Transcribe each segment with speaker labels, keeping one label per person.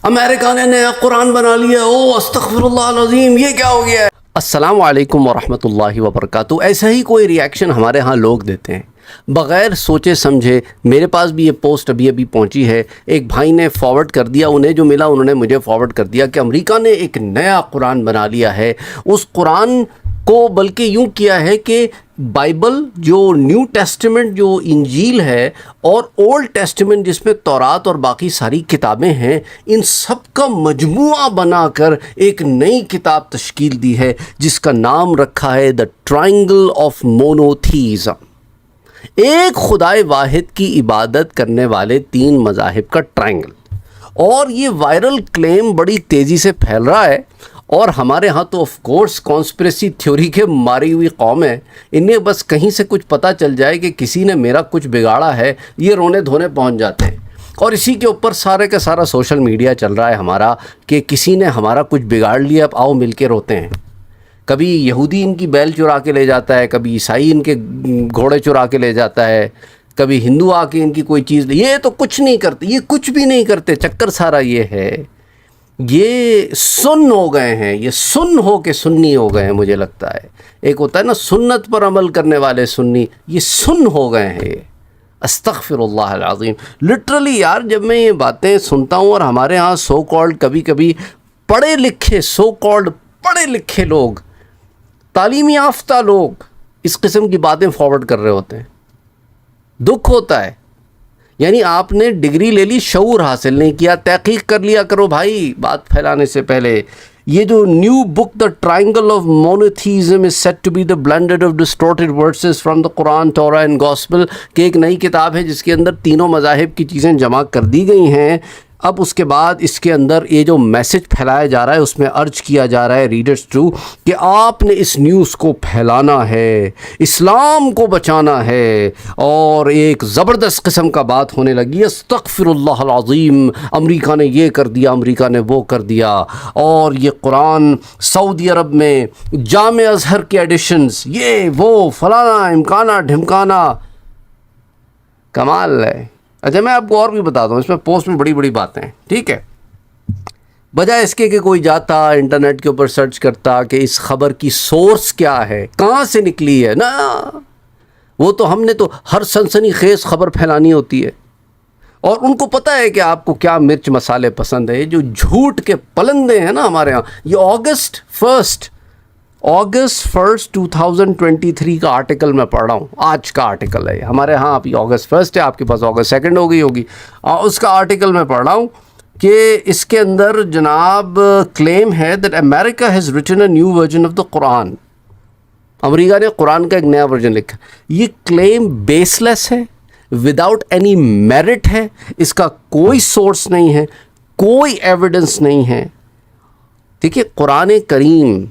Speaker 1: امریکہ نے نیا قرآن بنا لیا، او استغفر اللہ العظیم، یہ کیا ہو گیا ہے؟ السلام علیکم ورحمۃ اللہ وبرکاتہ۔ ایسا ہی کوئی ریاکشن ہمارے ہاں لوگ دیتے ہیں بغیر سوچے سمجھے۔ میرے پاس بھی یہ پوسٹ ابھی پہنچی ہے، ایک بھائی نے فارورڈ کر دیا، انہیں جو ملا انہوں نے مجھے فارورڈ کر دیا کہ امریکہ نے ایک نیا قرآن بنا لیا ہے۔ اس قرآن کو بلکہ یوں کیا ہے کہ بائبل جو نیو ٹیسٹمنٹ جو انجیل ہے اور اولڈ ٹیسٹمنٹ جس میں تورات اور باقی ساری کتابیں ہیں، ان سب کا مجموعہ بنا کر ایک نئی کتاب تشکیل دی ہے جس کا نام رکھا ہے دا ٹرائنگل آف مونوتھیزم، ایک خدائے واحد کی عبادت کرنے والے تین مذاہب کا ٹرائنگل۔ اور یہ وائرل کلیم بڑی تیزی سے پھیل رہا ہے، اور ہمارے ہاں تو آف کورس کانسپریسی تھیوری کے ماری ہوئی قوم ہے، انہیں بس کہیں سے کچھ پتہ چل جائے کہ کسی نے میرا کچھ بگاڑا ہے، یہ رونے دھونے پہنچ جاتے ہیں۔ اور اسی کے اوپر سارے کا سارا سوشل میڈیا چل رہا ہے ہمارا کہ کسی نے ہمارا کچھ بگاڑ لیا، اب آؤ مل کے روتے ہیں۔ کبھی یہودی ان کی بیل چرا کے لے جاتا ہے، کبھی عیسائی ان کے گھوڑے چرا کے لے جاتا ہے، کبھی ہندو آ کے ان کی کوئی چیز، یہ تو کچھ نہیں کرتے، یہ کچھ بھی نہیں کرتے۔ چکر سارا یہ ہے، یہ سن ہو گئے ہیں، یہ سن ہو کے سنی ہو گئے ہیں۔ مجھے لگتا ہے ایک ہوتا ہے نا سنت پر عمل کرنے والے سنی، یہ سن ہو گئے ہیں۔ یہ استغفر اللہ العظیم، لٹرلی یار جب میں یہ باتیں سنتا ہوں، اور ہمارے ہاں سو کالڈ کبھی کبھی پڑھے لکھے، سو کالڈ پڑھے لکھے لوگ، تعلیمی یافتہ لوگ اس قسم کی باتیں فارورڈ کر رہے ہوتے ہیں، دکھ ہوتا ہے۔ یعنی آپ نے ڈگری لے لی، شعور حاصل نہیں کیا، تحقیق کر لیا کرو بھائی بات پھیلانے سے پہلے۔ یہ جو new book the triangle of monotheism is set to be the blended of distorted verses from the Quran, Torah and gospel, کہ ایک نئی کتاب ہے جس کے اندر تینوں مذاہب کی چیزیں جمع کر دی گئی ہیں۔ اب اس کے بعد اس کے اندر یہ جو میسج پھیلایا جا رہا ہے اس میں عرض کیا جا رہا ہے ریڈرز ٹو کہ آپ نے اس نیوز کو پھیلانا ہے، اسلام کو بچانا ہے۔ اور ایک زبردست قسم کا بات ہونے لگی، استغفر اللہ العظیم، امریکہ نے یہ کر دیا، امریکہ نے وہ کر دیا، اور یہ قرآن سعودی عرب میں جامع ازہر کے ایڈیشنز، یہ وہ فلانا امکانہ ڈھمکانا، کمال ہے۔ اچھا میں آپ کو اور بھی بتا دوں، اس میں پوسٹ میں بڑی بڑی باتیں ہیں، ٹھیک ہے؟ بجائے اس کے کہ کوئی جاتا انٹرنیٹ کے اوپر سرچ کرتا کہ اس خبر کی سورس کیا ہے، کہاں سے نکلی ہے، نا وہ تو ہم نے تو ہر سنسنی خیز خبر پھیلانی ہوتی ہے، اور ان کو پتہ ہے کہ آپ کو کیا مرچ مسالے پسند ہے۔ جو جھوٹ کے پلندے ہیں نا ہمارے ہاں، یہ اگست 2023 کا آرٹیکل میں پڑھ رہا ہوں، آج کا آرٹیکل ہے ہمارے ہاں، ابھی اگست 1 ہے، آپ کے پاس اگست 2 ہو گئی ہوگی، اس کا آرٹیکل میں پڑھ رہا ہوں کہ اس کے اندر جناب کلیم ہے that America has written a new version of the Quran، امریکہ نے قرآن کا ایک نیا ورژن لکھا۔ یہ کلیم بیس لیس ہے، وداؤٹ اینی میرٹ ہے، اس کا کوئی سورس نہیں ہے، کوئی ایویڈنس نہیں ہے۔ دیکھیے قرآن کریم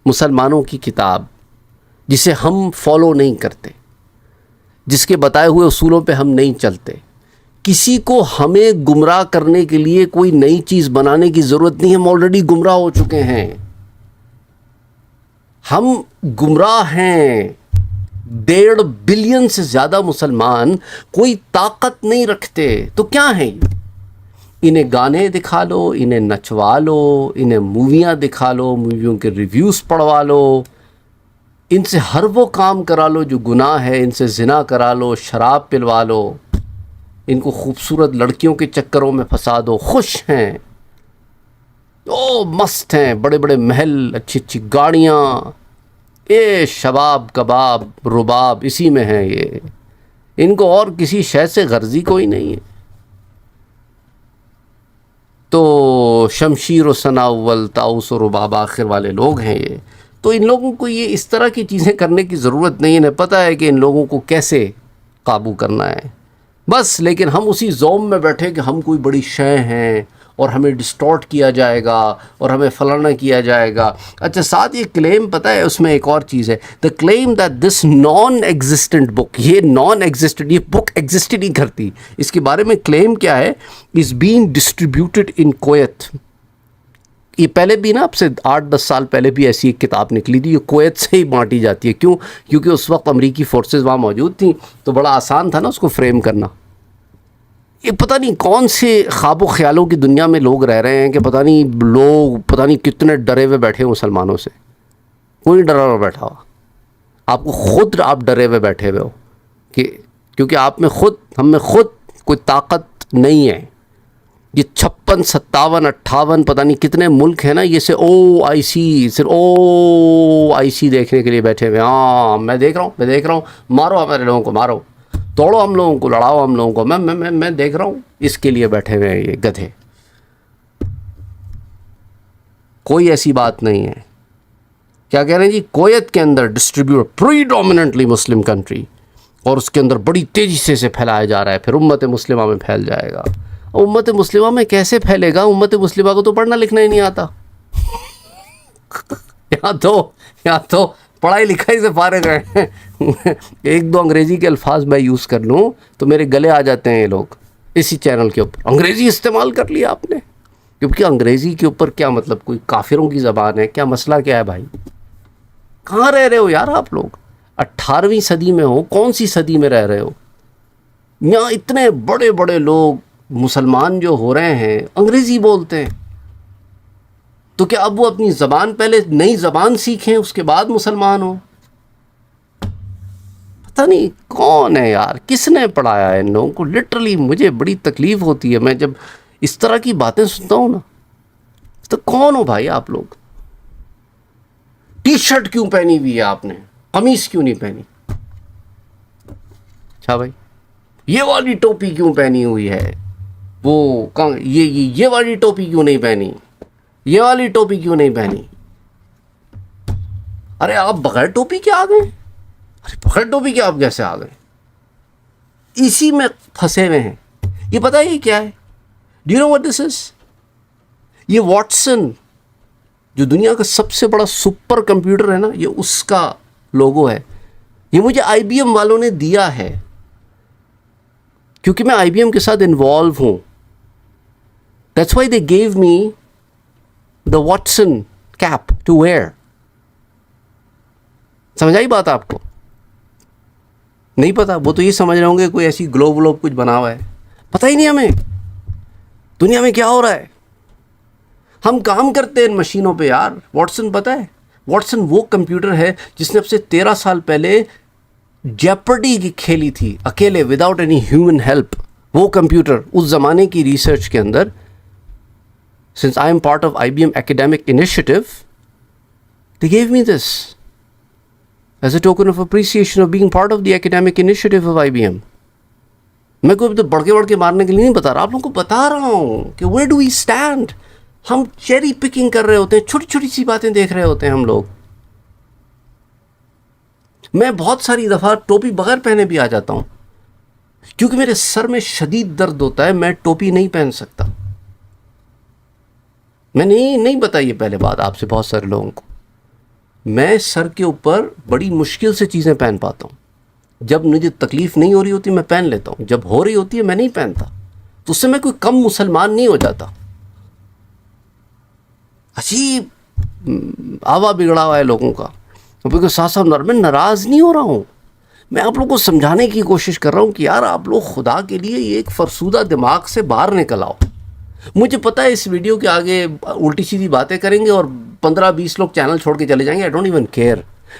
Speaker 1: مسلمانوں کی کتاب جسے ہم فالو نہیں کرتے، جس کے بتائے ہوئے اصولوں پہ ہم نہیں چلتے، کسی کو ہمیں گمراہ کرنے کے لیے کوئی نئی چیز بنانے کی ضرورت نہیں، ہم آلریڈی گمراہ ہو چکے ہیں، ہم گمراہ ہیں۔ 1.5 بلین سے زیادہ مسلمان کوئی طاقت نہیں رکھتے، تو کیا ہیں یہ؟ انہیں گانے دکھا لو، انہیں نچوا لو، انہیں موویاں دکھا لو، موویوں کے ریویوز پڑھوا لو، ان سے ہر وہ کام کرا لو جو گناہ ہے، ان سے زنا کرا لو، شراب پلوا لو، ان کو خوبصورت لڑکیوں کے چکروں میں پھنسا دو، خوش ہیں، او مست ہیں، بڑے بڑے محل، اچھی اچھی گاڑیاں، یہ شباب کباب رباب اسی میں ہیں، یہ ان کو اور کسی شے سے غرضی کوئی نہیں ہے۔ تو شمشیر و ثنا اول، طاؤس و رباب آخر والے لوگ ہیں یہ، تو ان لوگوں کو یہ اس طرح کی چیزیں کرنے کی ضرورت نہیں ہے، انہیں پتہ ہے کہ ان لوگوں کو کیسے قابو کرنا ہے بس۔ لیکن ہم اسی زوم میں بیٹھے کہ ہم کوئی بڑی شے ہیں اور ہمیں ڈسٹورٹ کیا جائے گا اور ہمیں فلانا کیا جائے گا۔ اچھا ساتھ یہ کلیم پتہ ہے اس میں ایک اور چیز ہے، the claim that this non existent book, یہ نان ایگزسٹنٹ، یہ بک ایگزسٹ نہیں کرتی، اس کے بارے میں کلیم کیا ہے، از بینگ ڈسٹریبیوٹڈ ان کویت۔ یہ پہلے بھی نا اب سے 8-10 سال پہلے بھی ایسی ایک کتاب نکلی تھی، یہ کویت سے ہی بانٹی جاتی ہے، کیوں؟ کیونکہ اس وقت امریکی فورسز وہاں موجود تھیں، تو بڑا آسان تھا نا اس کو فریم کرنا، یہ پتہ نہیں کون سے خواب و خیالوں کی دنیا میں لوگ رہ رہے ہیں کہ پتہ نہیں کتنے ڈرے ہوئے بیٹھے ہیں مسلمانوں سے. کوئی ڈرا ہوا بیٹھا ہوا. آپ کو خود آپ ڈرے ہوئے بیٹھے ہوئے ہو کہ کیونکہ ہم میں خود کوئی طاقت نہیں ہے. یہ 56 57 58 پتہ نہیں کتنے ملک ہیں نا، یہ سے صرف OIC دیکھنے کے لیے بیٹھے ہوئے. ہاں میں دیکھ رہا ہوں مارو ہمارے لوگوں کو، مارو توڑو ہم لوگوں کو، لڑاؤ ہم لوگوں کو. میں دیکھ رہا ہوں اس کے لیے بیٹھے ہوئے ہیں یہ گدھے. کوئی ایسی بات نہیں ہے. کیا کہہ رہے ہیں جی؟ کویت کے اندر ڈسٹریبیوٹ پریڈومیننٹلی مسلم کنٹری، اور اس کے اندر بڑی تیزی سے پھیلایا جا رہا ہے. پھر امت مسلمہ میں پھیل جائے گا. امت مسلمہ میں کیسے پھیلے گا؟ امت مسلمہ کو تو پڑھنا لکھنا ہی نہیں آتا. یہاں تو پڑھائی لکھائی سے فارغ ہیں. ایک دو انگریزی کے الفاظ میں یوز کر لوں تو میرے گلے آ جاتے ہیں یہ لوگ اسی چینل کے اوپر. انگریزی استعمال کر لیا آپ نے، کیونکہ انگریزی کے اوپر کیا مطلب؟ کوئی کافروں کی زبان ہے کیا؟ مسئلہ کیا ہے بھائی؟ کہاں رہ رہے ہو یار آپ لوگ؟ 18ویں صدی میں ہو؟ کون سی صدی میں رہ رہے ہو؟ یہاں اتنے بڑے بڑے لوگ مسلمان جو ہو رہے ہیں انگریزی بولتے ہیں، تو کیا اب وہ اپنی زبان، پہلے نئی زبان سیکھیں اس کے بعد مسلمان ہوں؟ پتہ نہیں کون ہے یار، کس نے پڑھایا ہے ان لوگوں کو؟ لٹرلی مجھے بڑی تکلیف ہوتی ہے میں جب اس طرح کی باتیں سنتا ہوں نا. تو کون ہو بھائی آپ لوگ؟ ٹی شرٹ کیوں پہنی ہوئی ہے آپ نے؟ قمیص کیوں نہیں پہنی؟ اچھا بھائی یہ والی ٹوپی کیوں پہنی ہوئی ہے؟ یہ والی ٹوپی کیوں نہیں پہنی؟ یہ والی ٹوپی کیوں نہیں پہنی؟ ارے آپ بغیر ٹوپی کے آ گئے؟ ارے بغیر ٹوپی کے آپ کیسے آ گئے؟ اسی میں پھنسے ہوئے ہیں. یہ پتہ ہے یہ کیا ہے؟ Do you know what this is? یہ واٹسن جو دنیا کا سب سے بڑا سپر کمپیوٹر ہے نا، یہ اس کا لوگو ہے. یہ مجھے IBM والوں نے دیا ہے کیونکہ میں IBM کے ساتھ انوالو ہوں. That's why they gave me the Watson cap to wear. سمجھ آئی بات آپ کو؟ نہیں پتا؟ وہ تو یہ سمجھ رہے ہوں گے کوئی ایسی گلوب کچھ بنا ہوا ہے. پتہ ہی نہیں ہمیں دنیا میں کیا ہو رہا ہے. ہم کام کرتے ہیں ان مشینوں پہ یار. واٹسن پتہ ہے؟ واٹسن وہ کمپیوٹر ہے جس نے اب سے 13 سال پہلے جیپرڈی کی کھیلی تھی اکیلے وداؤٹ اینی ہیومن ہیلپ. وہ کمپیوٹر اس زمانے کی ریسرچ کے اندر، since I am part of IBM academic initiative, they gave me this as a token of appreciation of being part of the academic initiative of IBM. میں کوئی بڑھ کے مارنے کے لیے نہیں بتا رہا، آپ لوگوں کو بتا رہا ہوں کہ where do we stand. ہم چیری پکنگ کر رہے ہوتے ہیں، چھوٹی چھوٹی سی باتیں دیکھ رہے ہوتے ہیں ہم لوگ. میں بہت ساری دفعہ ٹوپی بغیر پہنے بھی آ جاتا ہوں کیونکہ میرے سر میں شدید درد ہوتا ہے. میں ٹوپی نہیں پہن سکتا. میں نہیں بتائی پہلے بات آپ سے بہت سارے لوگوں کو. میں سر کے اوپر بڑی مشکل سے چیزیں پہن پاتا ہوں. جب مجھے تکلیف نہیں ہو رہی ہوتی میں پہن لیتا ہوں، جب ہو رہی ہوتی ہے میں نہیں پہنتا. تو اس سے میں کوئی کم مسلمان نہیں ہو جاتا. عجیب آوا بگڑا ہوا ہے لوگوں کا. صاحب میں ناراض نہیں ہو رہا ہوں، میں آپ لوگوں کو سمجھانے کی کوشش کر رہا ہوں کہ یار آپ لوگ خدا کے لیے یہ ایک فرسودہ دماغ سے باہر نکل آؤ. مجھے پتہ ہے اس ویڈیو کے آگے الٹی سیدھی باتیں کریں گے اور 15-20 لوگ چینل چھوڑ کے چلے جائیں گے. I don't even care.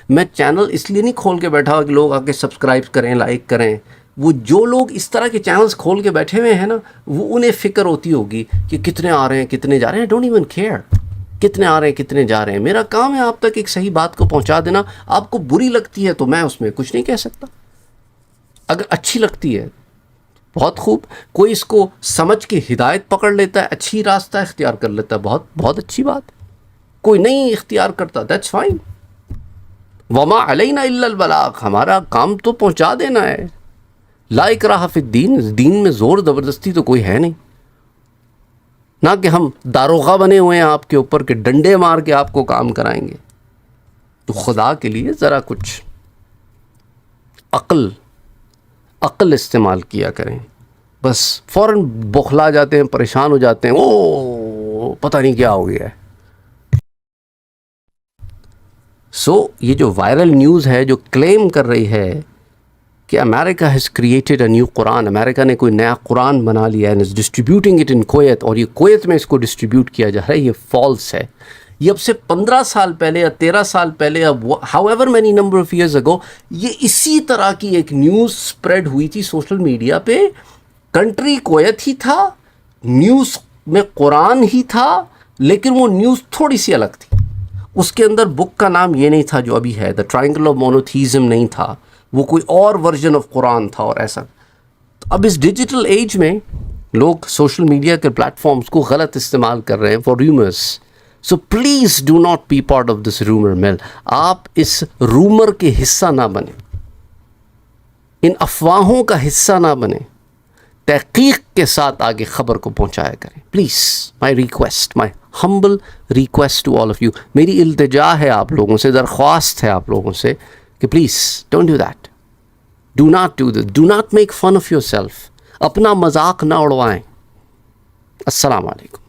Speaker 1: میں چینل اس لیے نہیں کھول کے بیٹھا ہوا کہ لوگ آ کے سبسکرائب کریں، لائک کریں. وہ جو لوگ اس طرح کے چینلز کھول کے بیٹھے ہوئے ہیں نا، وہ انہیں فکر ہوتی ہوگی کہ کتنے آ رہے ہیں کتنے جا رہے ہیں. آئی ڈونٹ ایون کیئر کتنے آ رہے ہیں کتنے جا رہے ہیں. میرا کام ہے آپ تک ایک صحیح بات کو پہنچا دینا. آپ کو بری لگتی ہے تو میں اس میں کچھ نہیں کہہ سکتا. اگر اچھی لگتی ہے بہت خوب. کوئی اس کو سمجھ کے ہدایت پکڑ لیتا ہے، اچھی راستہ اختیار کر لیتا ہے، بہت بہت اچھی بات. کوئی نہیں اختیار کرتا، دیٹس فائن. وما علینا الا البلاغ. ہمارا کام تو پہنچا دینا ہے. لا اکراہ فی الدین. دین میں زور زبردستی تو کوئی ہے نہیں. نہ کہ ہم داروغہ بنے ہوئے ہیں آپ کے اوپر کہ ڈنڈے مار کے آپ کو کام کرائیں گے. تو خدا کے لیے ذرا کچھ عقل استعمال کیا کریں. بس فوراً بوکھلا جاتے ہیں، پریشان ہو جاتے ہیں، او پتہ نہیں کیا ہو گیا ہے. یہ جو وائرل نیوز ہے جو کلیم کر رہی ہے کہ امریکہ ہیز کریٹڈ اے نیو قرآن، امریکہ نے کوئی نیا قرآن بنا لیا and is distributing it in Kuwait, اور یہ کویت میں اس کو ڈسٹریبیوٹ کیا جا رہا ہے، یہ فالس ہے. یہ اب سے 15 سال پہلے یا 13 سال پہلے، اب how ever many number of years ago, یہ اسی طرح کی ایک نیوز اسپریڈ ہوئی تھی سوشل میڈیا پہ. کنٹری کویت ہی تھا، نیوز میں قرآن ہی تھا، لیکن وہ نیوز تھوڑی سی الگ تھی. اس کے اندر بک کا نام یہ نہیں تھا جو ابھی ہے، دا ٹرائنگل آف مونوتھیزم نہیں تھا، وہ کوئی اور ورژن آف قرآن تھا اور ایسا. اب اس ڈیجیٹل ایج میں لوگ سوشل میڈیا کے پلیٹ فارمز کو غلط استعمال کر رہے ہیں for rumours. So please do not be part of this rumour mill. آپ اس رومر کے حصہ نہ بنیں، ان افواہوں کا حصہ نہ بنیں، تحقیق کے ساتھ آگے خبر کو پہنچایا کریں. Please my request, my humble request to all of you, میری التجا ہے آپ لوگوں سے، درخواست ہے آپ لوگوں سے کہ please don't do that, do not do this, do not make fun of your self. اپنا مذاق نہ اڑوائیں. السلام علیکم.